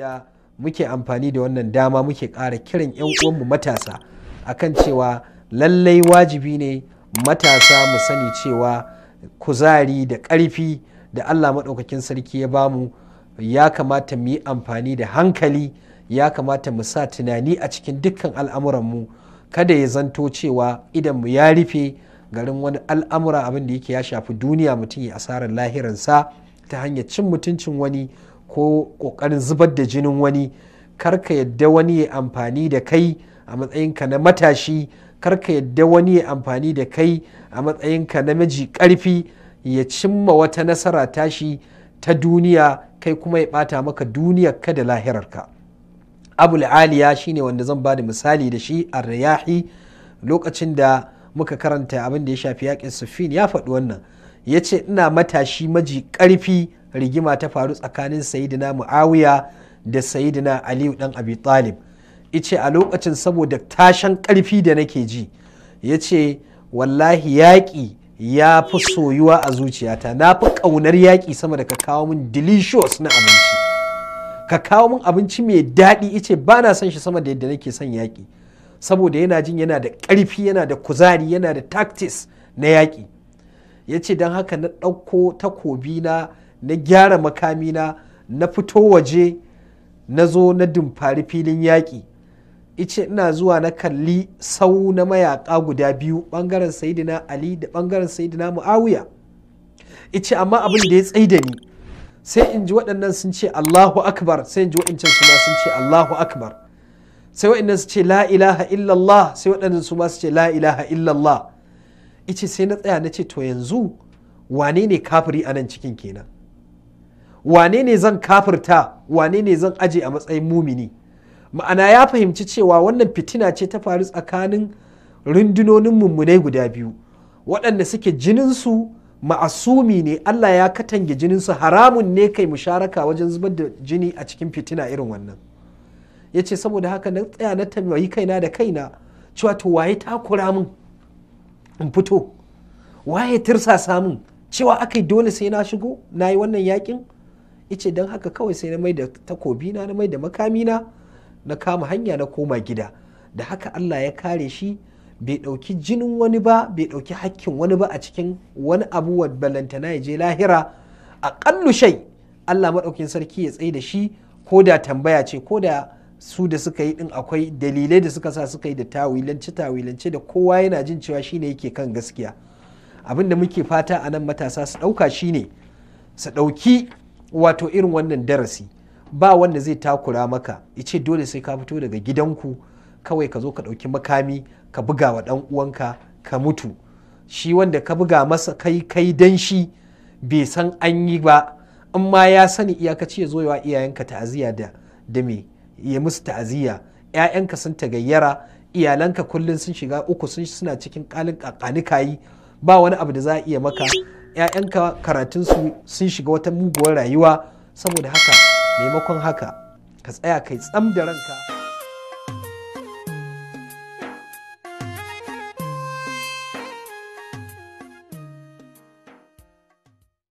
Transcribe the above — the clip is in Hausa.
yadda muke amfani da wannan dama muke ƙara kiran 'yan uwanmu matasa akan cewa lallai wajibi ne matasa mu sani cewa kuzari da ƙarfi da Allah maɗaukakin sarki ya bamu ya kamata mu yi amfani da hankali, ya kamata mu sa tunani a cikin dukkan al'amuranmu, kada ya zanto cewa idan mu ya rufe garin wani al'amura abin da yake ya shafi duniya mutum ya asarar lahiransa ta hanyar cin mutuncin wani ko ƙoƙarin zubar da jinin wani. Karka yadda wani ya amfani da kai a matsayinka na matashi, karka yadda wani ya amfani da kai a matsayinka na miji ƙarfi ya cimma wata nasara tashi ta duniya, kai kuma ya ɓata maka duniyarka da lahirarka. Abul aliya shine wanda zan ba da misali da shi a riyahi lokacin da muka karanta abin da ya shafi yaƙin Siffin ya faɗi wannan, ya ce ina matashi maji ƙarfi rigima ta faru tsakanin sayidina Muawiya da sayidina Aliyu dan Abi Talib. Ice a lokacin saboda tashan ƙarfi da nake ji, ya ce wallahi yaƙi ya fi soyuwa a zuciyata, na fi ƙaunar yaƙi sama da ka kawo min delicious na abinci, ka kawo min abinci mai daɗi. Ice ba na son shi sama da yadda nake son yaƙi, saboda yana jin yana da ƙarfi, yana da kuzari, yana da tactics na yaƙi. Ya ce don haka na ɗauko takobi na gyara makamina, na fito waje, na zo na dumfari filin yaƙi. Ice ina zuwa na kalli sau na mayaƙa guda biyu, ɓangaren sayidina Ali da ɓangaren sayidina Muawiya. Ice amma abin da ya tsaida ni, sai in ji waɗannan sun ce Allahu Akbar, sai in ji waɗancan su ma sun ce Allahu Akbar, sai waɗannan su ce la ilaha illallah, sai waɗannan su ma su ce la ilaha illallah. Ice sai na tsaya na ce to yanzu wane ne kafiri a nan cikin kenan? Wane ne zan kafirta, wane ne zan aje a matsayin mumini? Ma'ana ya fahimci cewa wannan fitina ce ta faru tsakanin rundunonin mummunai guda biyu waɗanda suke jininsu ma'asumi ne, Allah ya katange jininsu, haramun ne kai musharaka wajen zubar da jini a cikin fitina irin wannan. Ya ce saboda haka na tsaya na tambayi kaina da kaina cewa to waye takura min in fito, waye tirsasa min cewa akai dole sai na shigo na yi wannan yakin? Ice don haka kawai sai na mai da takobina, na mai da makamina, na kama hanya na koma gida. Da haka Allah ya kare shi, bai ɗauki jinin wani ba, bai ɗauki hakkin wani ba a cikin wani abu wa balantana ya je lahira. Aƙallu shai Allah maɗaukin sarki ya tsaye da shi, ko da tambaya ce, ko da su da suka yi ɗin akwai dalilai da suka sa suka yi da tawilance da kowa yana jin cewa shine yake kan gaskiya. Abin da muke fata a nan matasa su ɗauka shine su ɗauki wato irin wannan darasi. Ba wanda zai takura maka ya ce dole sai ka fito daga gidanku kawai ka zo ka ɗauki makami ka buga wa ɗan uwanka ka mutu. Shi wanda ka buga masa kai dan shi bai san an yi ba, in ma ya sani iyakaci ya zo yawa iyayenka ta'aziyya da me ya musu ta'aziyya. 'Ya'yanka sun tagayyara, iyalanka kullum sun shiga uku, suna cikin ƙalin ƙaƙanikayi, ba wani abu da za a iya maka. 'Ya'yanka karatunsu sun shiga wata muguwar rayuwa. Saboda haka maimakon haka ka tsaya kai tsam da ranka.